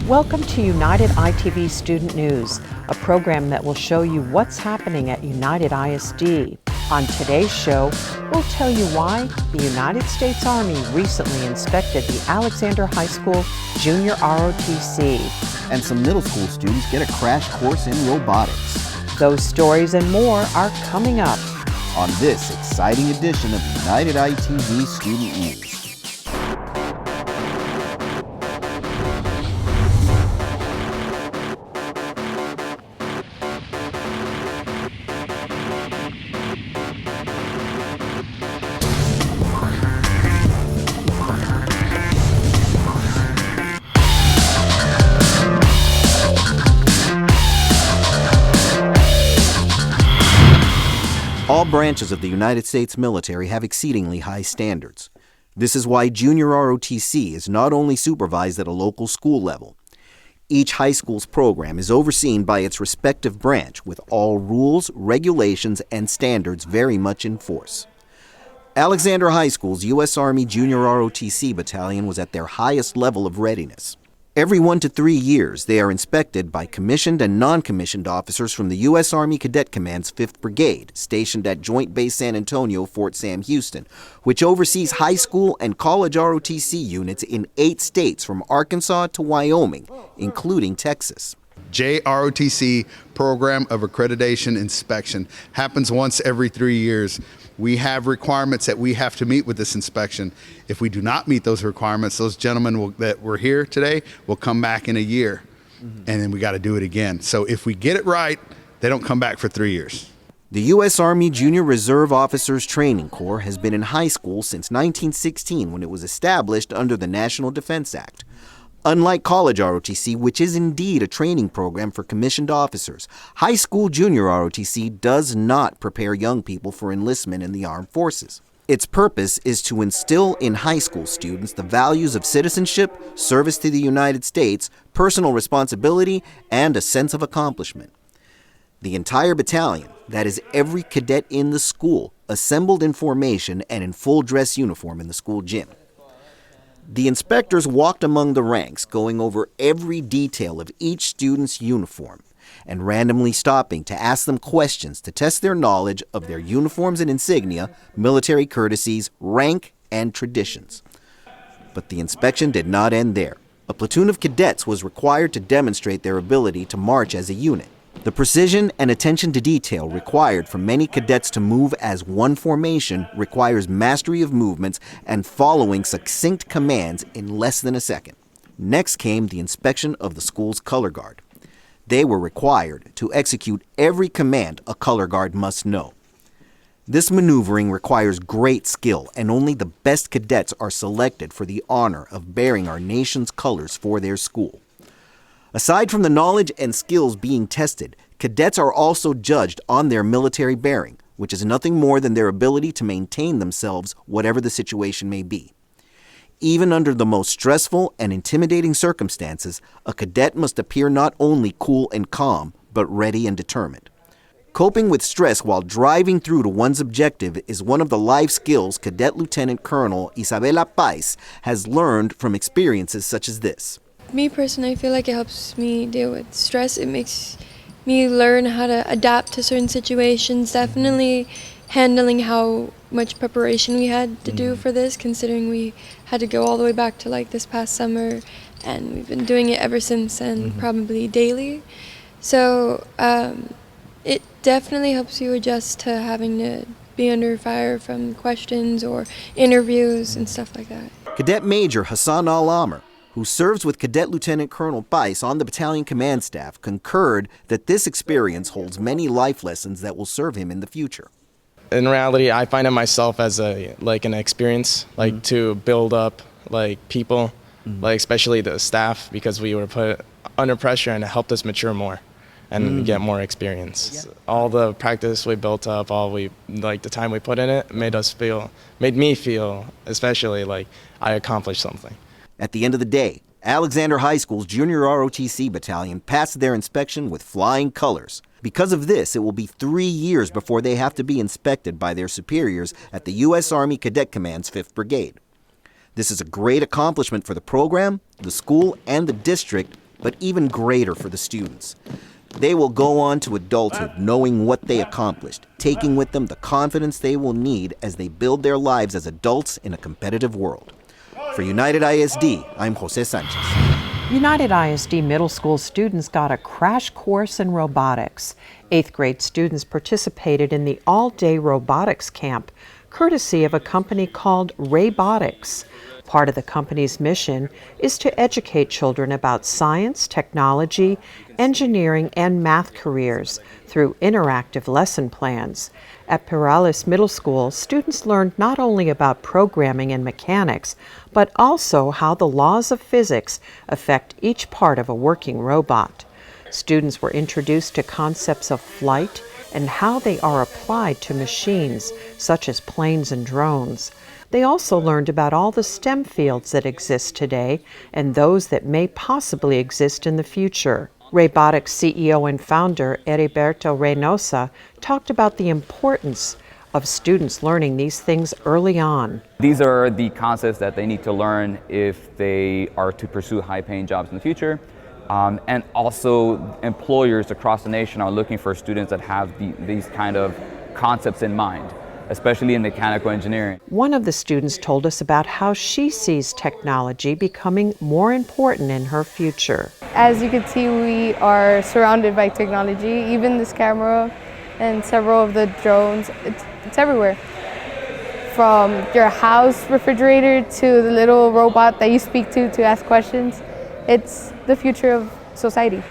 Welcome to United ITV Student News, a program that will show you what's happening at United ISD. On today's show, we'll tell you why the United States Army recently inspected the Alexander High School Junior ROTC. And some middle school students get a crash course in robotics. Those stories and more are coming up on this exciting edition of United ITV Student News. All branches of the United States military have exceedingly high standards. This is why Junior ROTC is not only supervised at a local school level. Each high school's program is overseen by its respective branch, with all rules, regulations, and standards very much in force. Alexander High School's U.S. Army Junior ROTC Battalion was at their highest level of readiness. Every 1 to 3 years, they are inspected by commissioned and non-commissioned officers from the U.S. Army Cadet Command's 5th Brigade, stationed at Joint Base San Antonio, Fort Sam Houston, which oversees high school and college ROTC units in 8 states from Arkansas to Wyoming, including Texas. JROTC Program of Accreditation Inspection happens once every 3 years. We have requirements that we have to meet with this inspection. If we do not meet those requirements, those gentlemen that were here today will come back in a year, and then we got to do it again. So if we get it right, they don't come back for 3 years. The U.S. Army Junior Reserve Officers Training Corps has been in high school since 1916, when it was established under the National Defense Act. Unlike college ROTC, which is indeed a training program for commissioned officers, high school junior ROTC does not prepare young people for enlistment in the armed forces. Its purpose is to instill in high school students the values of citizenship, service to the United States, personal responsibility, and a sense of accomplishment. The entire battalion, that is every cadet in the school, assembled in formation and in full dress uniform in the school gym. The inspectors walked among the ranks, going over every detail of each student's uniform and randomly stopping to ask them questions to test their knowledge of their uniforms and insignia, military courtesies, rank, and traditions. But the inspection did not end there. A platoon of cadets was required to demonstrate their ability to march as a unit. The precision and attention to detail required for many cadets to move as one formation requires mastery of movements and following succinct commands in less than a second. Next came the inspection of the school's color guard. They were required to execute every command a color guard must know. This maneuvering requires great skill, and only the best cadets are selected for the honor of bearing our nation's colors for their school. Aside from the knowledge and skills being tested, cadets are also judged on their military bearing, which is nothing more than their ability to maintain themselves whatever the situation may be. Even under the most stressful and intimidating circumstances, a cadet must appear not only cool and calm, but ready and determined. Coping with stress while driving through to one's objective is one of the life skills Cadet Lieutenant Colonel Isabela Pais has learned from experiences such as this. Me personally, I feel like it helps me deal with stress. It makes me learn how to adapt to certain situations. Definitely handling how much preparation we had to do for this, considering we had to go all the way back to like this past summer, and we've been doing it ever since, and probably daily. So it definitely helps you adjust to having to be under fire from questions or interviews and stuff like that. Cadet Major Hassan Al-Amr, who serves with Cadet Lieutenant Colonel Pais on the battalion command staff, concurred that this experience holds many life lessons that will serve him in the future. In reality, I find it myself as an experience, to build up people, especially the staff, because we were put under pressure, and it helped us mature more and get more experience. Yeah. All the practice we built up, the time we put in it, made me feel, especially like I accomplished something. At the end of the day, Alexander High School's Junior ROTC Battalion passed their inspection with flying colors. Because of this, it will be 3 years before they have to be inspected by their superiors at the U.S. Army Cadet Command's 5th Brigade. This is a great accomplishment for the program, the school, and the district, but even greater for the students. They will go on to adulthood knowing what they accomplished, taking with them the confidence they will need as they build their lives as adults in a competitive world. For United ISD, I'm Jose Sanchez. United ISD middle school students got a crash course in robotics. 8th grade students participated in the all-day robotics camp, courtesy of a company called Raybotics. Part of the company's mission is to educate children about science, technology, engineering, and math careers through interactive lesson plans. At Perales Middle School, students learned not only about programming and mechanics, but also how the laws of physics affect each part of a working robot. Students were introduced to concepts of flight and how they are applied to machines, such as planes and drones. They also learned about all the STEM fields that exist today and those that may possibly exist in the future. Raybotics CEO and founder Heriberto Reynosa talked about the importance of students learning these things early on. These are the concepts that they need to learn if they are to pursue high-paying jobs in the future. And also employers across the nation are looking for students that have these kind of concepts in mind, especially in mechanical engineering. One of the students told us about how she sees technology becoming more important in her future. As you can see, we are surrounded by technology. Even this camera and several of the drones, it's everywhere. From your house refrigerator to the little robot that you speak to ask questions. It's the future of society.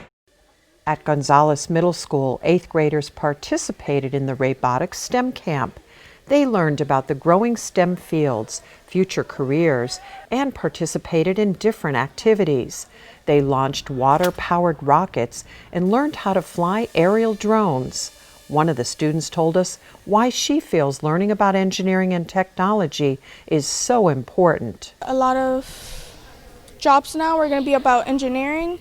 At Gonzales Middle School, 8th graders participated in the Raybotics STEM camp. They learned about the growing STEM fields, future careers, and participated in different activities. They launched water-powered rockets and learned how to fly aerial drones. One of the students told us why she feels learning about engineering and technology is so important. A lot of jobs now are going to be about engineering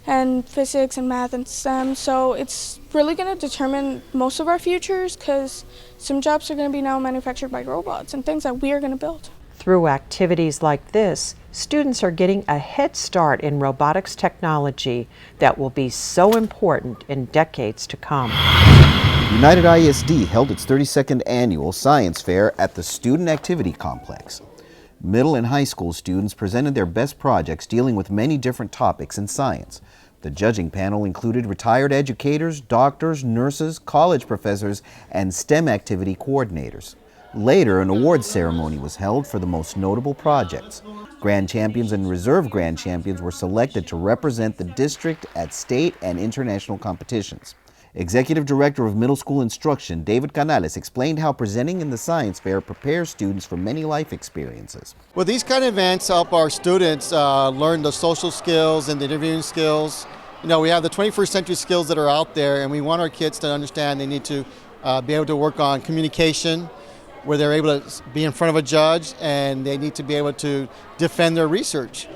and physics and math and STEM, so it's really going to determine most of our futures because some jobs are going to be now manufactured by robots and things that we are going to build. Through activities like this, students are getting a head start in robotics technology that will be so important in decades to come. United ISD held its 32nd annual science fair at the Student Activity Complex. Middle and high school students presented their best projects dealing with many different topics in science. The judging panel included retired educators, doctors, nurses, college professors, and STEM activity coordinators. Later, an awards ceremony was held for the most notable projects. Grand champions and reserve grand champions were selected to represent the district at state and international competitions. Executive Director of Middle School Instruction, David Canales, explained how presenting in the science fair prepares students for many life experiences. Well, these kind of events help our students learn the social skills and the interviewing skills. You know, we have the 21st century skills that are out there, and we want our kids to understand they need to be able to work on communication, where they're able to be in front of a judge, and they need to be able to defend their research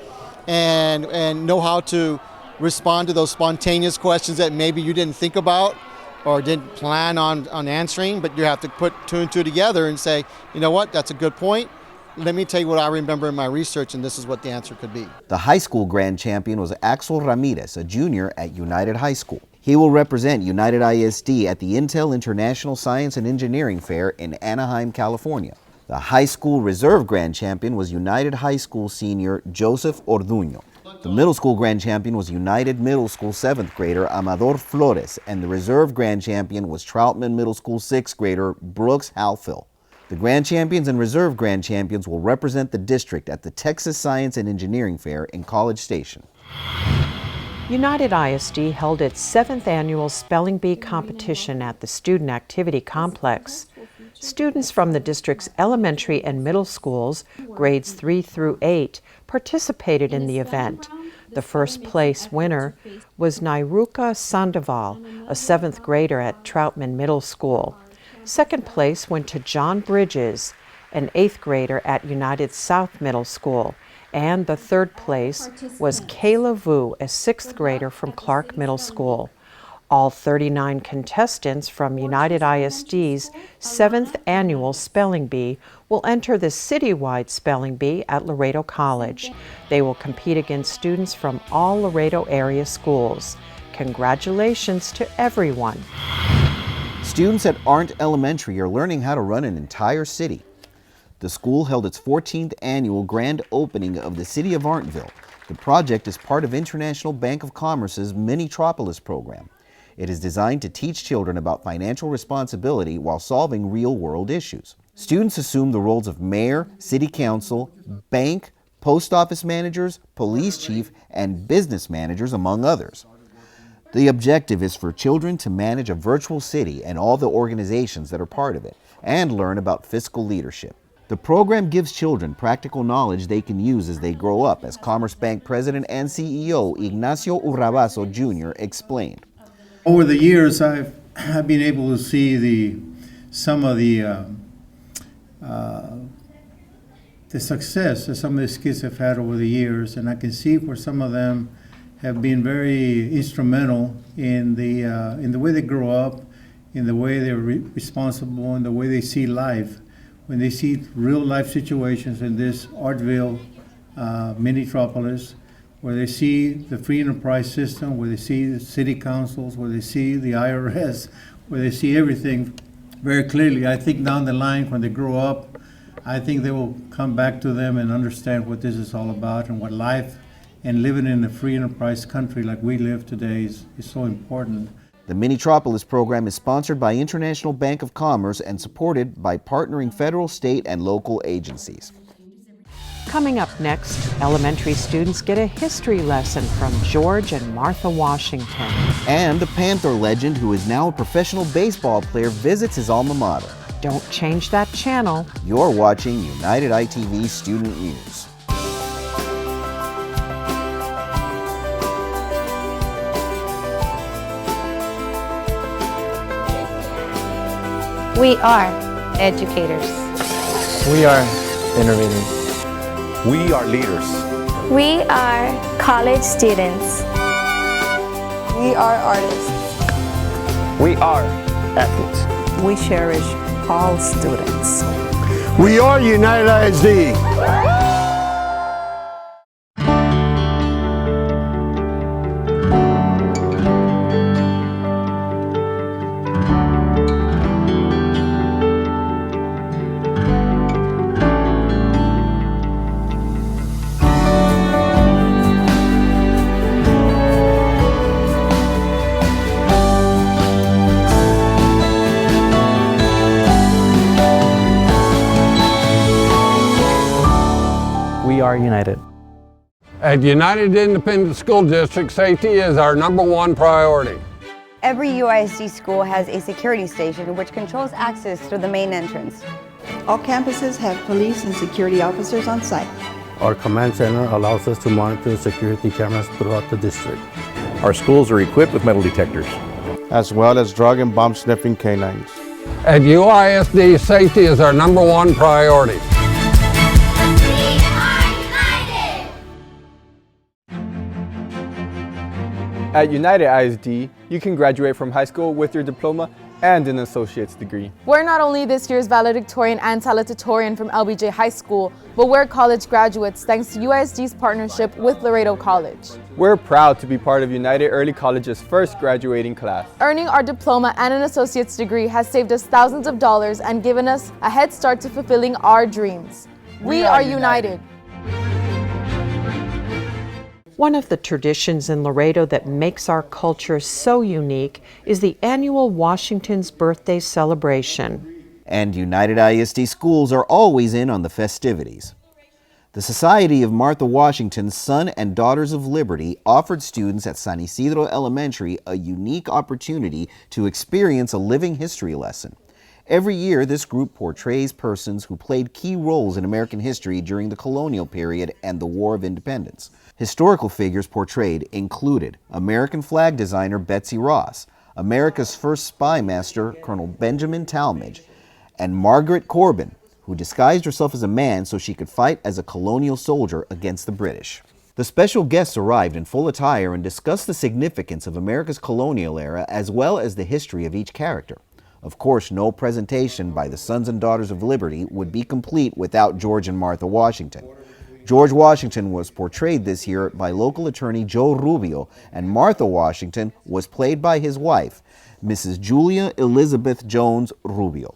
and know how to respond to those spontaneous questions that maybe you didn't think about or didn't plan on answering, but you have to put two and two together and say, you know what, that's a good point. Let me tell you what I remember in my research, and this is what the answer could be. The high school grand champion was Axel Ramirez, a junior at United High School. He will represent United ISD at the Intel International Science and Engineering Fair in Anaheim, California. The high school reserve grand champion was United High School senior Joseph Orduño. The middle school grand champion was United Middle School 7th grader Amador Flores, and the reserve grand champion was Troutman Middle School 6th grader Brooks Halfill. The grand champions and reserve grand champions will represent the district at the Texas Science and Engineering Fair in College Station. United ISD held its 7th annual Spelling Bee competition at the Student Activity Complex. Students from the district's elementary and middle schools, grades 3 through 8, participated in the event. The first place winner was Nairuka Sandoval, a 7th grader at Troutman Middle School. Second place went to John Bridges, an 8th grader at United South Middle School. And the third place was Kayla Vu, a 6th grader from Clark Middle School. All 39 contestants from United ISD's 7th annual Spelling Bee will enter the citywide Spelling Bee at Laredo College. They will compete against students from all Laredo area schools. Congratulations to everyone. Students at Arndt Elementary are learning how to run an entire city. The school held its 14th annual grand opening of the City of Arndtville. The project is part of International Bank of Commerce's Minitropolis program. It is designed to teach children about financial responsibility while solving real-world issues. Students assume the roles of mayor, city council, bank, post office managers, police chief, and business managers, among others. The objective is for children to manage a virtual city and all the organizations that are part of it, and learn about fiscal leadership. The program gives children practical knowledge they can use as they grow up, as Commerce Bank President and CEO Ignacio Urrabazo Jr. explained. Over the years, I've been able to see some of the success that some of these kids have had over the years, and I can see where some of them have been very instrumental in the way they grow up, in the way they're responsible, in the way they see life. When they see real life situations in this Arndtville minitropolis, where they see the free enterprise system, where they see the city councils, where they see the IRS, where they see everything very clearly. I think down the line, when they grow up, I think they will come back to them and understand what this is all about and what life and living in a free enterprise country like we live today is so important. The Minitropolis program is sponsored by International Bank of Commerce and supported by partnering federal, state, and local agencies. Coming up next, elementary students get a history lesson from George and Martha Washington. And the Panther legend, who is now a professional baseball player, visits his alma mater. Don't change that channel. You're watching United ITV Student News. We are educators. We are innovators. We are leaders. We are college students. We are artists. We are athletes. We cherish all students. We are United ISD. We are united. At United Independent School District, safety is our #1 priority. Every UISD school has a security station which controls access through the main entrance. All campuses have police and security officers on site. Our command center allows us to monitor security cameras throughout the district. Our schools are equipped with metal detectors, as well as drug and bomb sniffing canines. At UISD, safety is our #1 priority. At United ISD, you can graduate from high school with your diploma and an associate's degree. We're not only this year's valedictorian and salutatorian from LBJ High School, but we're college graduates thanks to UISD's partnership with Laredo College. We're proud to be part of United Early College's first graduating class. Earning our diploma and an associate's degree has saved us thousands of dollars and given us a head start to fulfilling our dreams. We are united. One of the traditions in Laredo that makes our culture so unique is the annual Washington's Birthday celebration. And United ISD schools are always in on the festivities. The Society of Martha Washington's Son and Daughters of Liberty offered students at San Isidro Elementary a unique opportunity to experience a living history lesson. Every year, this group portrays persons who played key roles in American history during the colonial period and the War of Independence. Historical figures portrayed included American flag designer Betsy Ross, America's first spy master Colonel Benjamin Talmadge, and Margaret Corbin, who disguised herself as a man so she could fight as a colonial soldier against the British. The special guests arrived in full attire and discussed the significance of America's colonial era as well as the history of each character. Of course, no presentation by the Sons and Daughters of Liberty would be complete without George and Martha Washington. George Washington was portrayed this year by local attorney Joe Rubio, and Martha Washington was played by his wife, Mrs. Julia Elizabeth Jones Rubio.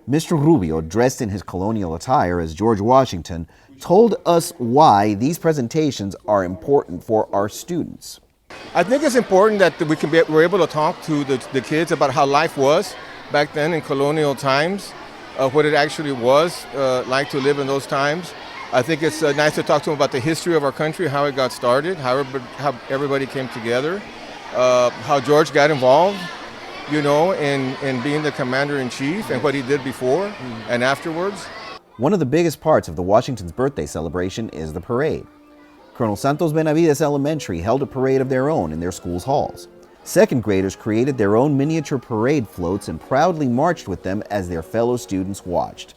Mr. Rubio, dressed in his colonial attire as George Washington, told us why these presentations are important for our students. I think it's important that we're able to talk to the kids about how life was back then in colonial times, what it actually was like to live in those times. I think it's nice to talk to them about the history of our country, how it got started, how everybody came together, how George got involved, you know, in being the commander-in-chief and what he did before and afterwards. One of the biggest parts of the Washington's birthday celebration is the parade. Colonel Santos Benavides Elementary held a parade of their own in their school's halls. Second graders created their own miniature parade floats and proudly marched with them as their fellow students watched.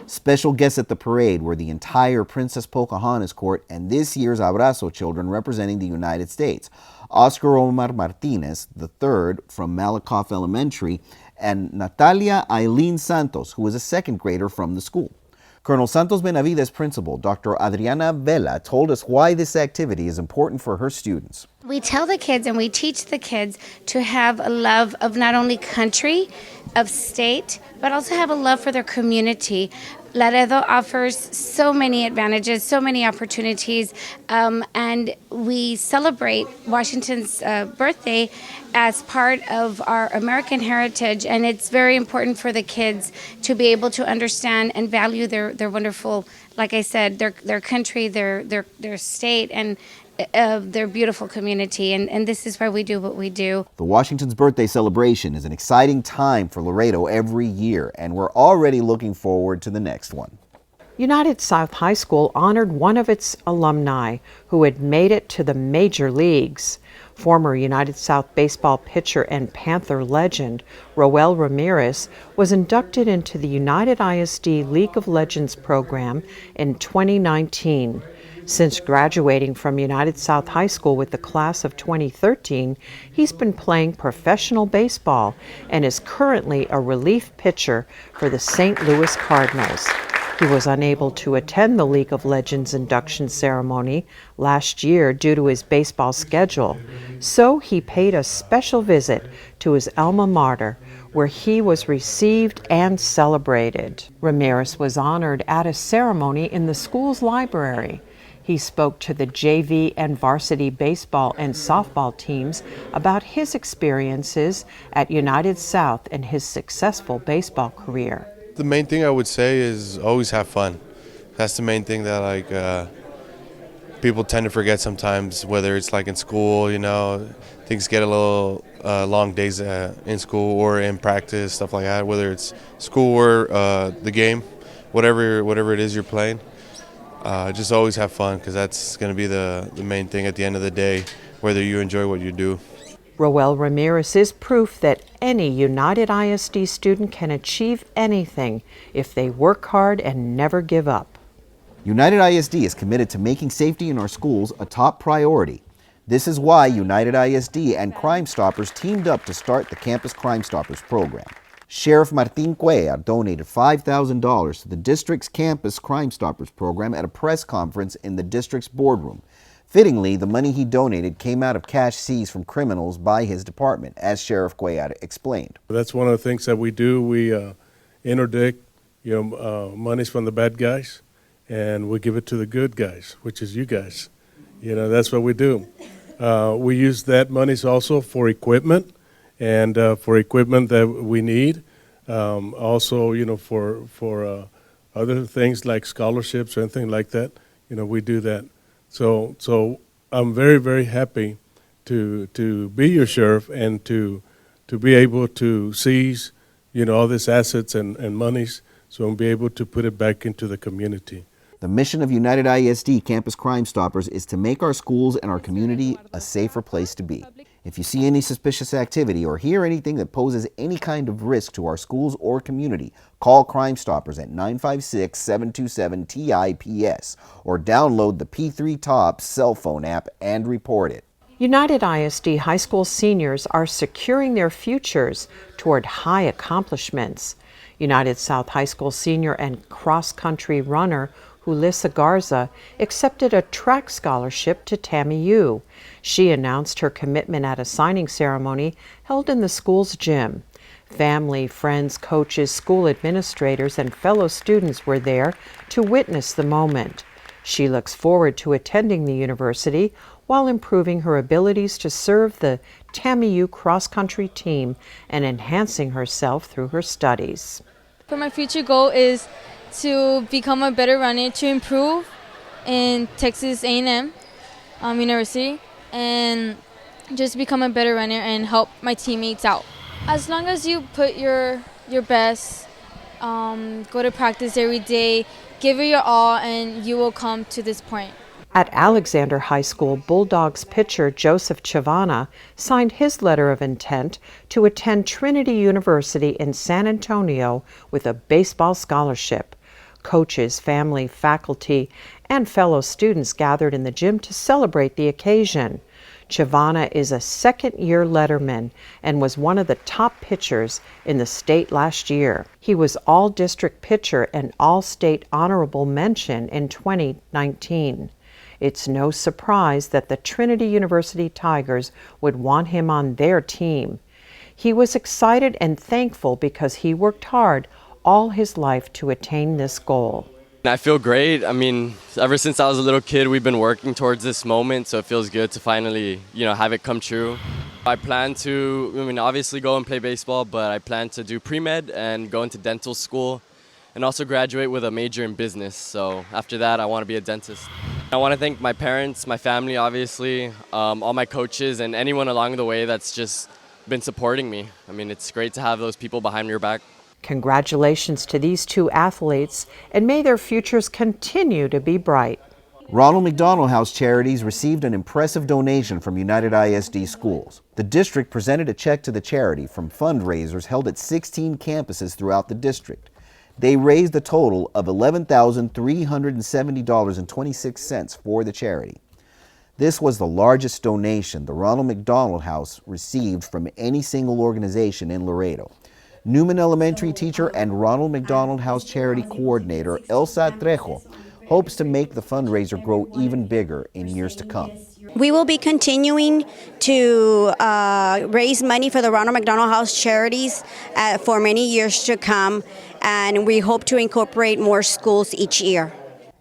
Special guests at the parade were the entire Princess Pocahontas Court and this year's Abrazo children representing the United States, Oscar Omar Martinez III from Malakoff Elementary, and Natalia Eileen Santos, who is a second grader from the school. Colonel Santos Benavides' principal, Dr. Adriana Vela, told us why this activity is important for her students. We tell the kids and we teach the kids to have a love of not only country, of state, but also have a love for their community. Laredo offers so many advantages, so many opportunities, and we celebrate Washington's birthday as part of our American heritage, and it's very important for the kids to be able to understand and value their wonderful, like I said, their country, their state, and their beautiful community, and this is why we do what we do. The Washington's birthday celebration is an exciting time for Laredo every year, and we're already looking forward to the next one. United South High School honored one of its alumni who had made it to the major leagues. Former United South baseball pitcher and Panther legend Roel Ramirez was inducted into the United ISD League of Legends program in 2019. Since graduating from United South High School with the class of 2013, he's been playing professional baseball and is currently a relief pitcher for the St. Louis Cardinals. He was unable to attend the League of Legends induction ceremony last year due to his baseball schedule, so he paid a special visit to his alma mater, where he was received and celebrated. Ramirez was honored at a ceremony in the school's library. He spoke to the JV and varsity baseball and softball teams about his experiences at United South and his successful baseball career. The main thing I would say is always have fun. That's the main thing that people tend to forget sometimes, whether it's like in school, you know, things get a little long days in school or in practice, stuff like that, whether it's school or the game, whatever it is you're playing. Just always have fun, because that's going to be the main thing at the end of the day, whether you enjoy what you do. Roel Ramirez is proof that any United ISD student can achieve anything if they work hard and never give up. United ISD is committed to making safety in our schools a top priority. This is why United ISD and Crime Stoppers teamed up to start the Campus Crime Stoppers program. Sheriff Martin Cuellar donated $5,000 to the district's Campus Crime Stoppers program at a press conference in the district's boardroom. Fittingly, the money he donated came out of cash seized from criminals by his department, as Sheriff Cuellar explained. That's one of the things that we do. We interdict, monies from the bad guys, and we give it to the good guys, which is you guys. That's what we do. We use that monies also for equipment, and for equipment that we need. Also, for other things like scholarships or anything like that, we do that. So I'm very, very happy to be your sheriff and to be able to seize, all these assets and monies, so I'll be able to put it back into the community. The mission of United ISD Campus Crime Stoppers is to make our schools and our community a safer place to be. If you see any suspicious activity or hear anything that poses any kind of risk to our schools or community, call Crime Stoppers at 956-727-TIPS or download the P3 Top cell phone app and report it. United ISD high school seniors are securing their futures toward high accomplishments. United South High School senior and cross-country runner Julissa Garza accepted a track scholarship to TAMIU. She announced her commitment at a signing ceremony held in the school's gym. Family, friends, coaches, school administrators, and fellow students were there to witness the moment. She looks forward to attending the university while improving her abilities to serve the TAMIU cross-country team and enhancing herself through her studies. For my future goal is to become a better runner, to improve in Texas A&M University, and just become a better runner and help my teammates out. As long as you put your best, go to practice every day, give it your all, and you will come to this point. At Alexander High School, Bulldogs pitcher Joseph Chavana signed his letter of intent to attend Trinity University in San Antonio with a baseball scholarship. Coaches, family, faculty, and fellow students gathered in the gym to celebrate the occasion. Chavana is a second-year letterman and was one of the top pitchers in the state last year. He was all-district pitcher and all-state honorable mention in 2019. It's no surprise that the Trinity University Tigers would want him on their team. He was excited and thankful because he worked hard all his life to attain this goal. I feel great. I mean, ever since I was a little kid, we've been working towards this moment, so it feels good to finally, have it come true. I plan to, obviously go and play baseball, but I plan to do pre-med and go into dental school and also graduate with a major in business. So after that, I want to be a dentist. I want to thank my parents, my family, obviously, all my coaches, and anyone along the way that's just been supporting me. I mean, it's great to have those people behind your back. Congratulations to these two athletes, and may their futures continue to be bright. Ronald McDonald House Charities received an impressive donation from United ISD schools. The district presented a check to the charity from fundraisers held at 16 campuses throughout the district. They raised a total of $11,370.26 for the charity. This was the largest donation the Ronald McDonald House received from any single organization in Laredo. Newman Elementary teacher and Ronald McDonald House Charity Coordinator Elsa Trejo hopes to make the fundraiser grow even bigger in years to come. We will be continuing to raise money for the Ronald McDonald House Charities for many years to come, and we hope to incorporate more schools each year.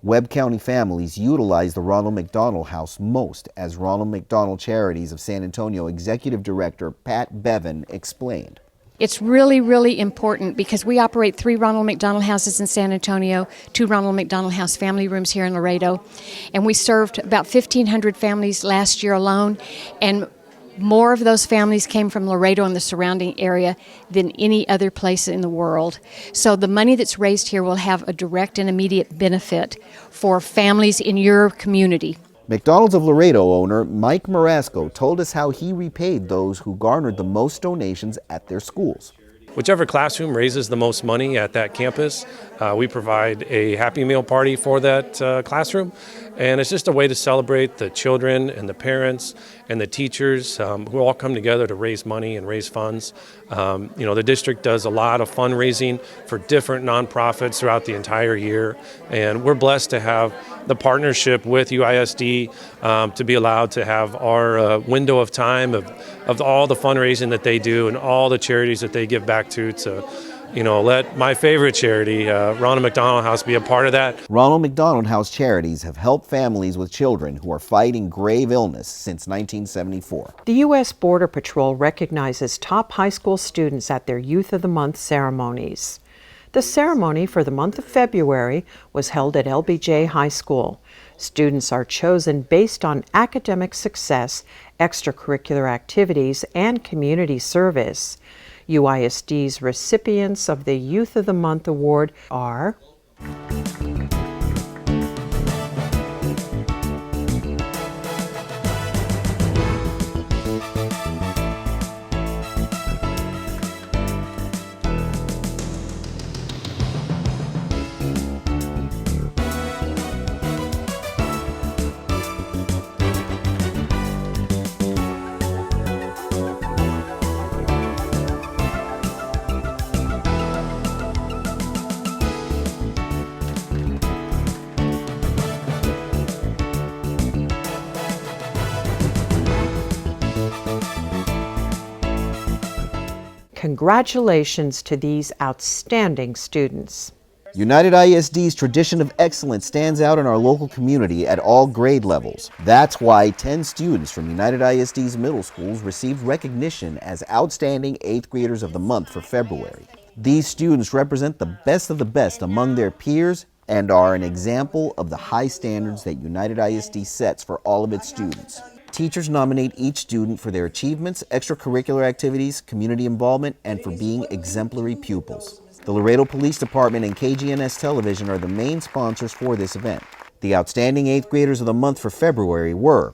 Webb County families utilize the Ronald McDonald House most, as Ronald McDonald Charities of San Antonio Executive Director Pat Bevan explained. It's really, really important because we operate 3 Ronald McDonald Houses in San Antonio, 2 Ronald McDonald House family rooms here in Laredo, and we served about 1,500 families last year alone, and more of those families came from Laredo and the surrounding area than any other place in the world. So the money that's raised here will have a direct and immediate benefit for families in your community. McDonald's of Laredo owner Mike Marasco told us how he repaid those who garnered the most donations at their schools. Whichever classroom raises the most money at that campus, we provide a Happy Meal party for that classroom. And it's just a way to celebrate the children and the parents and the teachers who all come together to raise money and raise funds. The district does a lot of fundraising for different nonprofits throughout the entire year. And we're blessed to have the partnership with UISD to be allowed to have our window of time of all the fundraising that they do and all the charities that they give back to let my favorite charity, Ronald McDonald House, be a part of that. Ronald McDonald House Charities have helped families with children who are fighting grave illness since 1974. The U.S. Border Patrol recognizes top high school students at their Youth of the Month ceremonies. The ceremony for the month of February was held at LBJ High School. Students are chosen based on academic success, extracurricular activities, and community service. UISD's recipients of the Youth of the Month Award are Congratulations to these outstanding students. United ISD's tradition of excellence stands out in our local community at all grade levels. That's why 10 students from United ISD's middle schools received recognition as Outstanding 8th Graders of the Month for February. These students represent the best of the best among their peers and are an example of the high standards that United ISD sets for all of its students. Teachers nominate each student for their achievements, extracurricular activities, community involvement, and for being exemplary pupils. The Laredo Police Department and KGNS Television are the main sponsors for this event. The Outstanding 8th Graders of the Month for February were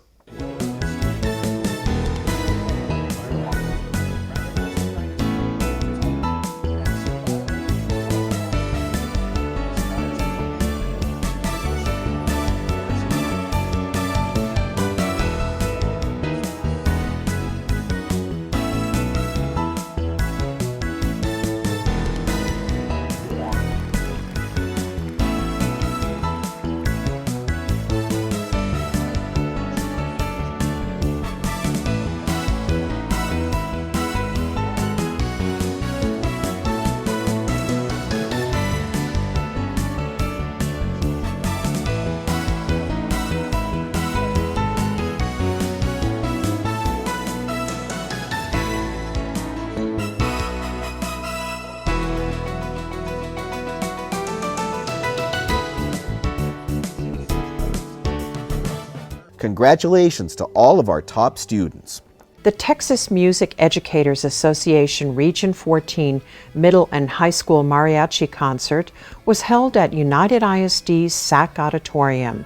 Congratulations to all of our top students. The Texas Music Educators Association Region 14 Middle and High School Mariachi Concert was held at United ISD's SAC Auditorium.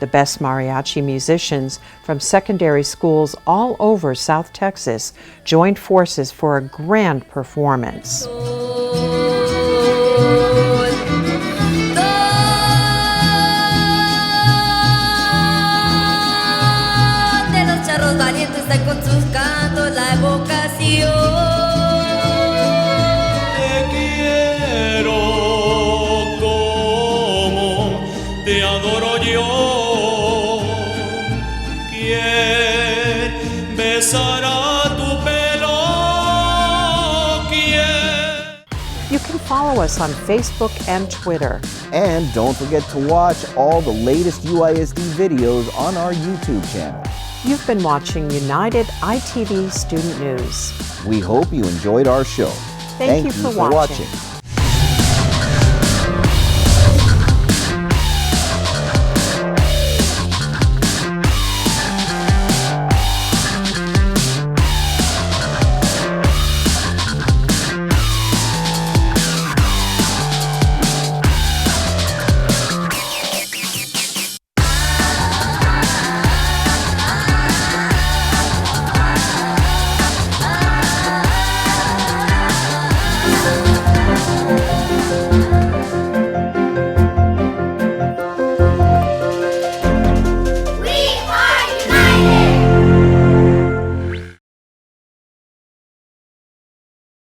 The best mariachi musicians from secondary schools all over South Texas joined forces for a grand performance. Con sus cantos la evocación. Te quiero como te adoro yo. ¿Quién besará tu pelo? ¿Quién? You can follow us on Facebook and Twitter. And don't forget to watch all the latest UISD videos on our YouTube channel. You've been watching United ITV Student News. We hope you enjoyed our show. Thank you for watching.